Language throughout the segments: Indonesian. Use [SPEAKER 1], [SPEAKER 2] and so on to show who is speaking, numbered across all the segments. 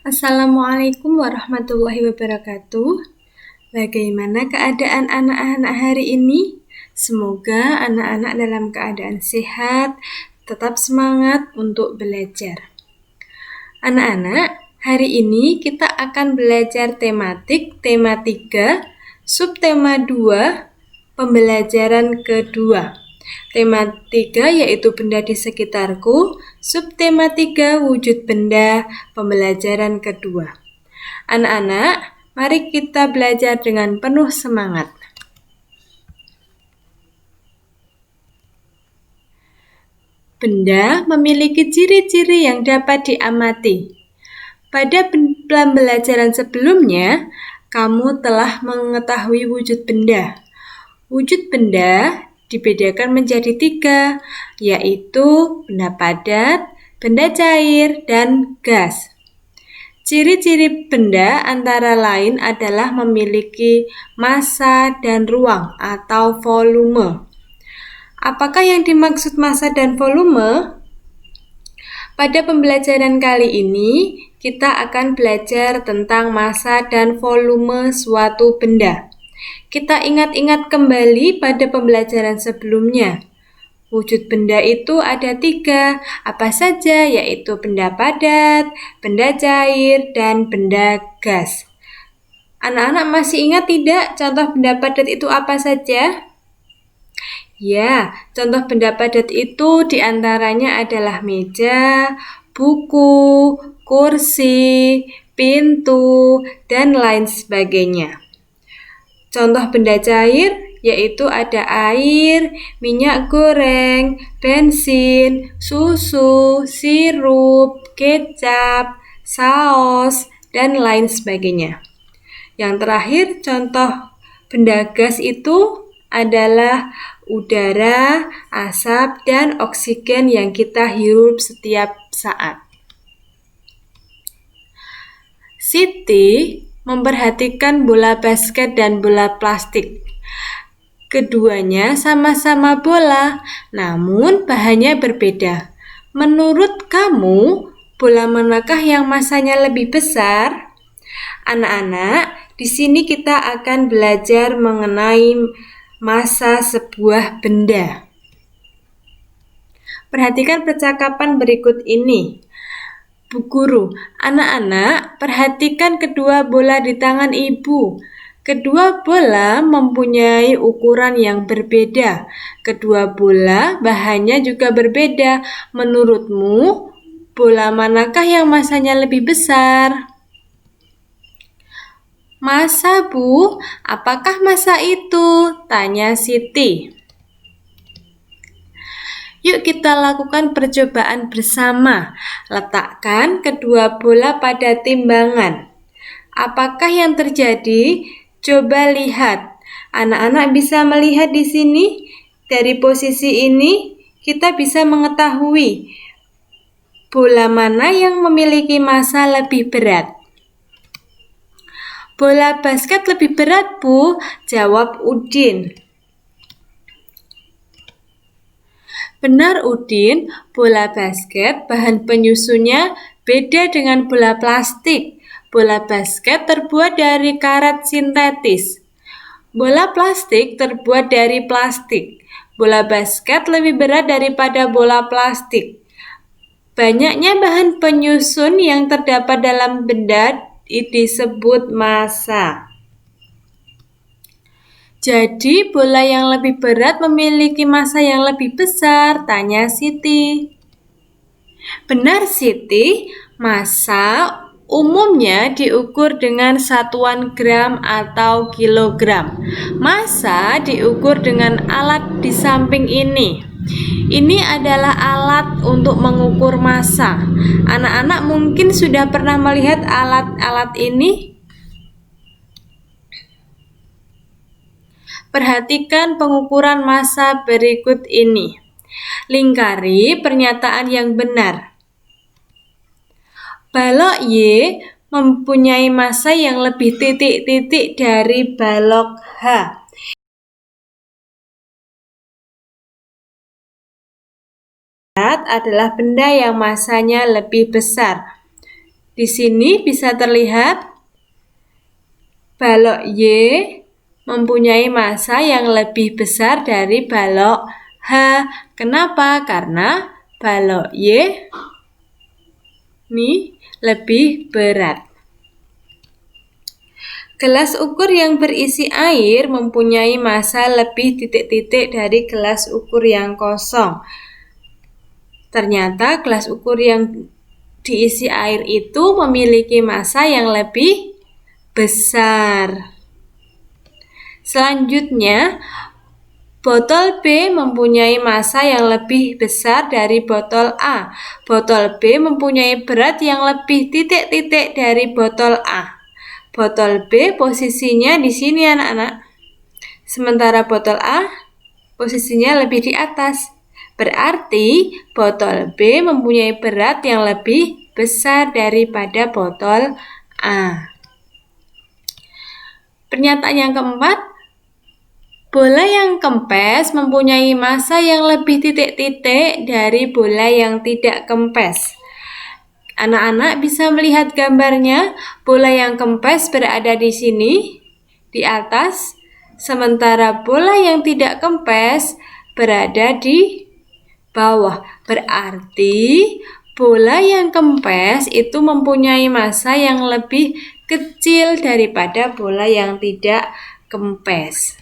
[SPEAKER 1] Assalamualaikum warahmatullahi wabarakatuh. Bagaimana keadaan anak-anak hari ini? Semoga anak-anak dalam keadaan sehat, tetap semangat untuk belajar. Anak-anak, hari ini kita akan belajar tematik tema 3, subtema 2, pembelajaran kedua. Tema 3 yaitu benda di sekitarku, subtema 3 wujud benda, pembelajaran kedua. Anak-anak, mari kita belajar dengan penuh semangat. Benda memiliki ciri-ciri yang dapat diamati. Pada pembelajaran sebelumnya, kamu telah mengetahui wujud benda. Wujud benda dibedakan menjadi 3, yaitu benda padat, benda cair, dan gas. Ciri-ciri benda antara lain adalah memiliki massa dan ruang atau volume. Apakah yang dimaksud massa dan volume? Pada pembelajaran kali ini, kita akan belajar tentang massa dan volume suatu benda. Kita ingat-ingat kembali pada pembelajaran sebelumnya. Wujud benda itu ada 3, apa saja? Yaitu benda padat, benda cair, dan benda gas. Anak-anak masih ingat tidak contoh benda padat itu apa saja? Ya, contoh benda padat itu diantaranya adalah meja, buku, kursi, pintu, dan lain sebagainya. Contoh benda cair yaitu ada air, minyak goreng, bensin, susu, sirup, kecap, saus, dan lain sebagainya. Yang terakhir, contoh benda gas itu adalah udara, asap, dan oksigen yang kita hirup setiap saat. Siti memperhatikan bola basket dan bola plastik. Keduanya sama-sama bola, namun bahannya berbeda. Menurut kamu, bola manakah yang massanya lebih besar? Anak-anak, di sini kita akan belajar mengenai massa sebuah benda. Perhatikan percakapan berikut ini. Bu Guru, anak-anak, perhatikan kedua bola di tangan ibu. Kedua bola mempunyai ukuran yang berbeda. Kedua bola bahannya juga berbeda. Menurutmu, bola manakah yang massanya lebih besar? Massa, Bu. Apakah massa itu? Tanya Siti. Yuk kita lakukan percobaan bersama. Letakkan kedua bola pada timbangan. Apakah yang terjadi? Coba lihat. Anak-anak bisa melihat di sini. Dari posisi ini, kita bisa mengetahui bola mana yang memiliki massa lebih berat. Bola basket lebih berat, Bu, jawab Udin. Benar, Udin, bola basket bahan penyusunnya beda dengan bola plastik. Bola basket terbuat dari karet sintetis. Bola plastik terbuat dari plastik. Bola basket lebih berat daripada bola plastik. Banyaknya bahan penyusun yang terdapat dalam benda disebut massa. Jadi, bola yang lebih berat memiliki massa yang lebih besar, tanya Siti. Benar, Siti. Massa umumnya diukur dengan satuan gram atau kilogram. Massa diukur dengan alat di samping ini. Ini adalah alat untuk mengukur massa. Anak-anak mungkin sudah pernah melihat alat-alat ini. Perhatikan pengukuran massa berikut ini. Lingkari pernyataan yang benar. Balok Y mempunyai massa yang lebih titik-titik dari balok H. Adalah benda yang massanya lebih besar. Di sini bisa terlihat balok Y mempunyai massa yang lebih besar dari balok H. Kenapa? Karena balok Y ini lebih berat. Gelas ukur yang berisi air mempunyai massa lebih titik-titik dari gelas ukur yang kosong. Ternyata gelas ukur yang diisi air itu memiliki massa yang lebih besar. Selanjutnya, botol B mempunyai massa yang lebih besar dari botol A. Botol B mempunyai berat yang lebih titik-titik dari botol A. Botol B posisinya di sini anak-anak. Sementara botol A posisinya lebih di atas. Berarti botol B mempunyai berat yang lebih besar daripada botol A. Pernyataan yang keempat, bola yang kempes mempunyai massa yang lebih titik-titik dari bola yang tidak kempes. Anak-anak bisa melihat gambarnya, bola yang kempes berada di sini, di atas, sementara bola yang tidak kempes berada di bawah. Berarti bola yang kempes itu mempunyai massa yang lebih kecil daripada bola yang tidak kempes.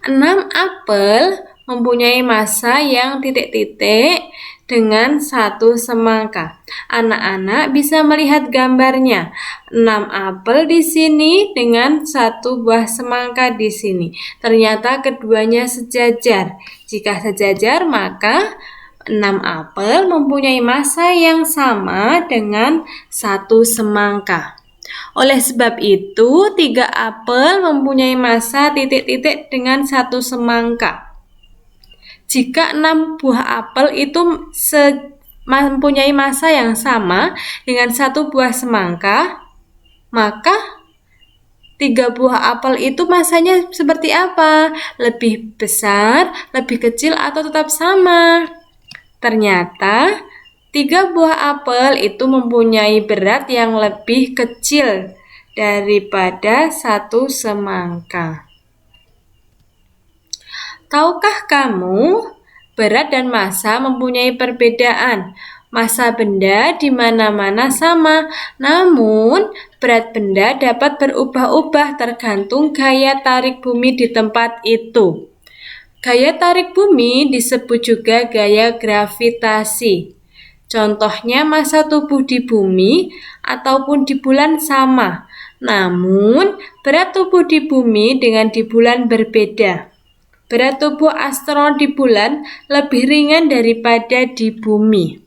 [SPEAKER 1] 6 apel mempunyai massa yang titik-titik dengan 1 semangka. Anak-anak bisa melihat gambarnya. 6 apel di sini dengan 1 buah semangka di sini. Ternyata keduanya sejajar. Jika sejajar, maka 6 apel mempunyai massa yang sama dengan 1 semangka. Oleh sebab itu, 3 apel mempunyai massa titik-titik dengan 1 semangka. Jika 6 buah apel itu mempunyai massa yang sama dengan 1 buah semangka, maka 3 buah apel itu massanya seperti apa? Lebih besar, lebih kecil, atau tetap sama? Ternyata 3 buah apel itu mempunyai berat yang lebih kecil daripada 1 semangka. Tahukah kamu, berat dan massa mempunyai perbedaan? Massa benda di mana-mana sama, namun berat benda dapat berubah-ubah tergantung gaya tarik bumi di tempat itu. Gaya tarik bumi disebut juga gaya gravitasi. Contohnya massa tubuh di bumi ataupun di bulan sama, namun berat tubuh di bumi dengan di bulan berbeda. Berat tubuh astronot di bulan lebih ringan daripada di bumi.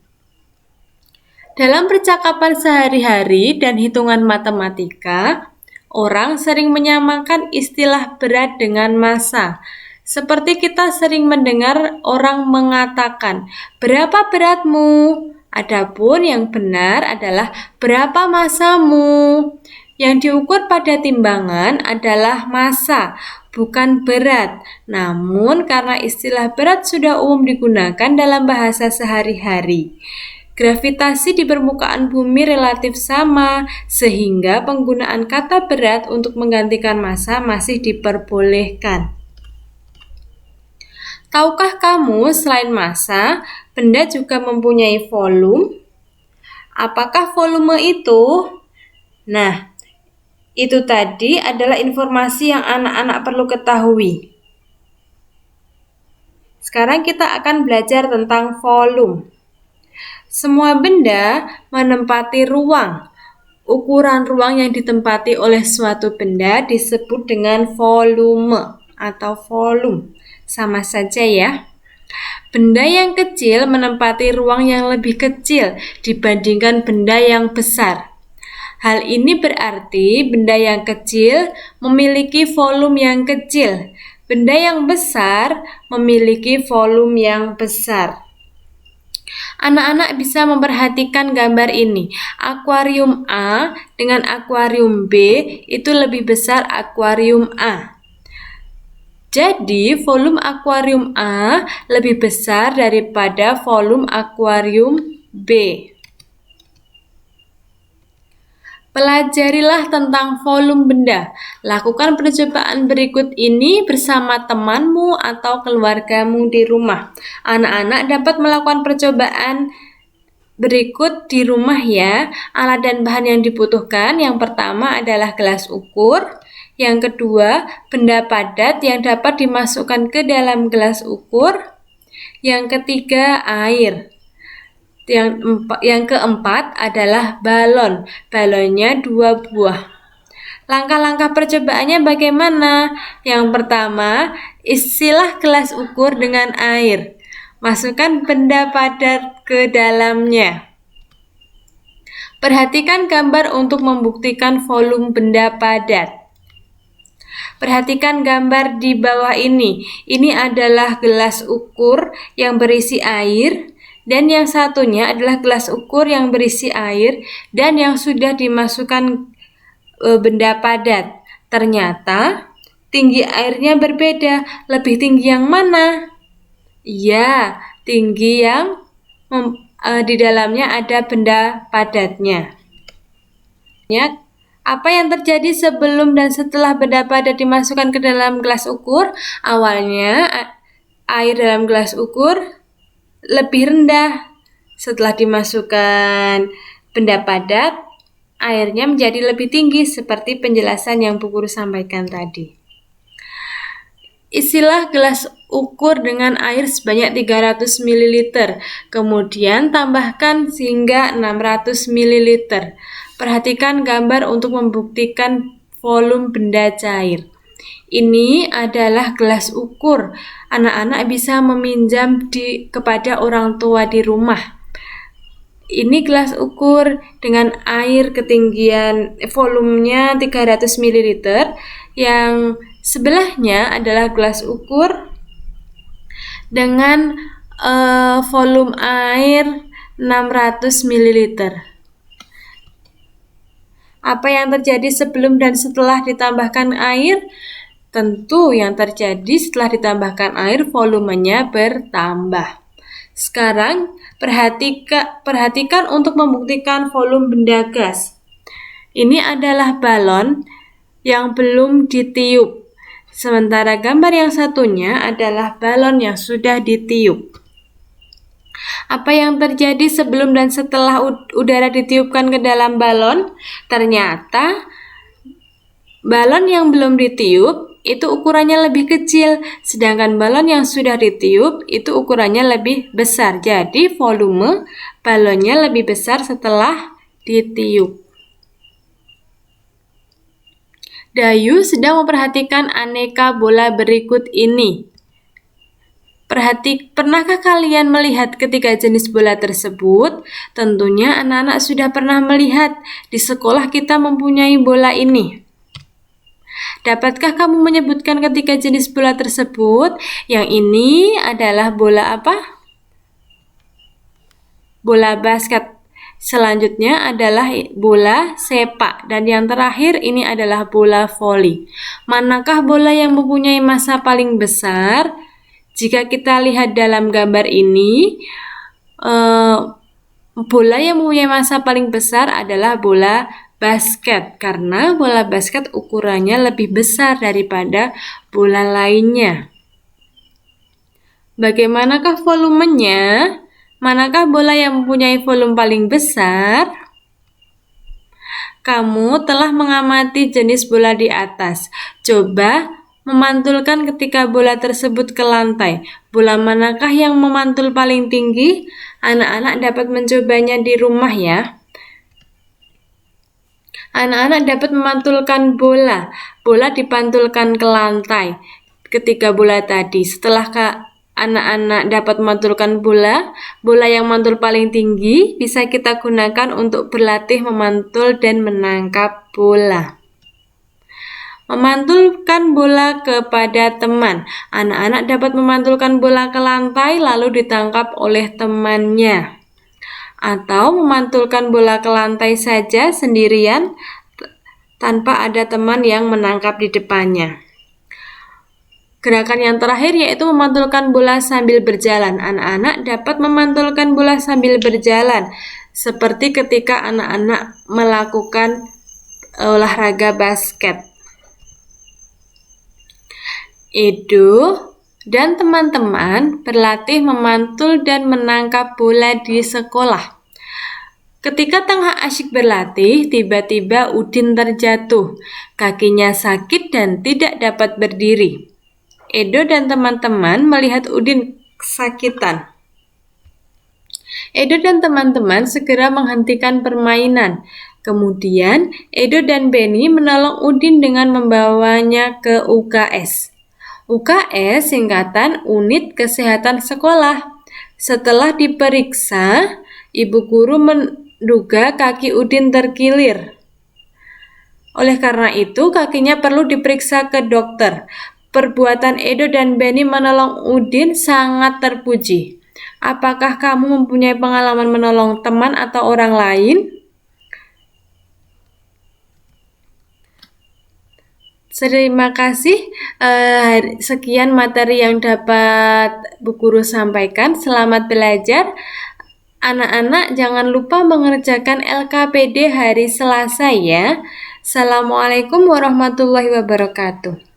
[SPEAKER 1] Dalam percakapan sehari-hari dan hitungan matematika, orang sering menyamakan istilah berat dengan massa. Seperti kita sering mendengar orang mengatakan, "Berapa beratmu?" Adapun yang benar adalah "Berapa massamu?" Yang diukur pada timbangan adalah massa, bukan berat. Namun karena istilah berat sudah umum digunakan dalam bahasa sehari-hari, gravitasi di permukaan bumi relatif sama, sehingga penggunaan kata berat untuk menggantikan massa masih diperbolehkan. Tahukah kamu, selain massa, benda juga mempunyai volume? Apakah volume itu? Nah, itu tadi adalah informasi yang anak-anak perlu ketahui. Sekarang kita akan belajar tentang volume. Semua benda menempati ruang. Ukuran ruang yang ditempati oleh suatu benda disebut dengan volume atau volume. Sama saja ya. Benda yang kecil menempati ruang yang lebih kecil dibandingkan benda yang besar. Hal ini berarti benda yang kecil memiliki volume yang kecil. Benda yang besar memiliki volume yang besar. Anak-anak bisa memperhatikan gambar ini. Akuarium A dengan akuarium B itu lebih besar akuarium A. Jadi, volume akuarium A lebih besar daripada volume akuarium B. Pelajarilah tentang volume benda. Lakukan percobaan berikut ini bersama temanmu atau keluargamu di rumah. Anak-anak dapat melakukan percobaan berikut di rumah ya. Alat dan bahan yang dibutuhkan, yang pertama adalah gelas ukur. Yang kedua, benda padat yang dapat dimasukkan ke dalam gelas ukur. Yang ketiga, air. Yang keempat adalah balon. Balonnya 2 buah. Langkah-langkah percobaannya bagaimana? Yang pertama, isilah gelas ukur dengan air. Masukkan benda padat ke dalamnya. Perhatikan gambar untuk membuktikan volume benda padat. Perhatikan gambar di bawah ini. Ini adalah gelas ukur yang berisi air. Dan yang satunya adalah gelas ukur yang berisi air dan yang sudah dimasukkan benda padat. Ternyata tinggi airnya berbeda. Lebih tinggi yang mana? Ya, tinggi yang di dalamnya ada benda padatnya. Apa yang terjadi sebelum dan setelah benda padat dimasukkan ke dalam gelas ukur? Awalnya air dalam gelas ukur lebih rendah. Setelah dimasukkan benda padat, airnya menjadi lebih tinggi seperti penjelasan yang Bu Guru sampaikan tadi. Isilah gelas ukur dengan air sebanyak 300 ml, kemudian tambahkan hingga 600 ml. Perhatikan gambar untuk membuktikan volume benda cair. Ini adalah gelas ukur. Anak-anak bisa meminjam kepada orang tua di rumah. Ini gelas ukur dengan air ketinggian volumenya 300 ml. Yang sebelahnya adalah gelas ukur dengan volume air 600 ml. Apa yang terjadi sebelum dan setelah ditambahkan air? Tentu yang terjadi setelah ditambahkan air volumenya bertambah. Sekarang perhatikan untuk membuktikan volume benda gas. Ini adalah balon yang belum ditiup. Sementara gambar yang satunya adalah balon yang sudah ditiup. Apa yang terjadi sebelum dan setelah udara ditiupkan ke dalam balon? Ternyata balon yang belum ditiup itu ukurannya lebih kecil, sedangkan balon yang sudah ditiup itu ukurannya lebih besar. Jadi volume balonnya lebih besar setelah ditiup. Dayu sedang memperhatikan aneka bola berikut ini. Pernahkah kalian melihat ketiga jenis bola tersebut? Tentunya anak-anak sudah pernah melihat. Di sekolah kita mempunyai bola ini. Dapatkah kamu menyebutkan ketiga jenis bola tersebut? Yang ini adalah bola apa? Bola basket. Selanjutnya adalah bola sepak. Dan yang terakhir ini adalah bola voli. Manakah bola yang mempunyai massa paling besar? Jika kita lihat dalam gambar ini, bola yang mempunyai massa paling besar adalah bola basket, karena bola basket ukurannya lebih besar daripada bola lainnya. Bagaimanakah volumenya? Manakah bola yang mempunyai volume paling besar? Kamu telah mengamati jenis bola di atas. Coba memantulkan ketika bola tersebut ke lantai. Bola manakah yang memantul paling tinggi? Anak-anak dapat mencobanya di rumah ya. Anak-anak dapat memantulkan bola. Bola dipantulkan ke lantai ketika bola tadi. Setelah anak-anak dapat memantulkan bola yang mantul paling tinggi bisa kita gunakan untuk berlatih memantul dan menangkap bola. Memantulkan bola kepada teman. Anak-anak dapat memantulkan bola ke lantai lalu ditangkap oleh temannya. Atau memantulkan bola ke lantai saja sendirian tanpa ada teman yang menangkap di depannya. Gerakan yang terakhir yaitu memantulkan bola sambil berjalan. Anak-anak dapat memantulkan bola sambil berjalan seperti ketika anak-anak melakukan olahraga basket. Edo dan teman-teman berlatih memantul dan menangkap bola di sekolah. Ketika tengah asyik berlatih, tiba-tiba Udin terjatuh. Kakinya sakit dan tidak dapat berdiri. Edo dan teman-teman melihat Udin kesakitan. Edo dan teman-teman segera menghentikan permainan. Kemudian, Edo dan Benny menolong Udin dengan membawanya ke UKS. UKS singkatan Unit Kesehatan Sekolah. Setelah diperiksa, ibu guru menduga kaki Udin terkilir. Oleh karena itu, kakinya perlu diperiksa ke dokter. Perbuatan Edo dan Benny menolong Udin sangat terpuji. Apakah kamu mempunyai pengalaman menolong teman atau orang lain? Terima kasih. Sekian materi yang dapat Bu Guru sampaikan. Selamat belajar. Anak-anak jangan lupa mengerjakan LKPD hari Selasa ya. Assalamualaikum warahmatullahi wabarakatuh.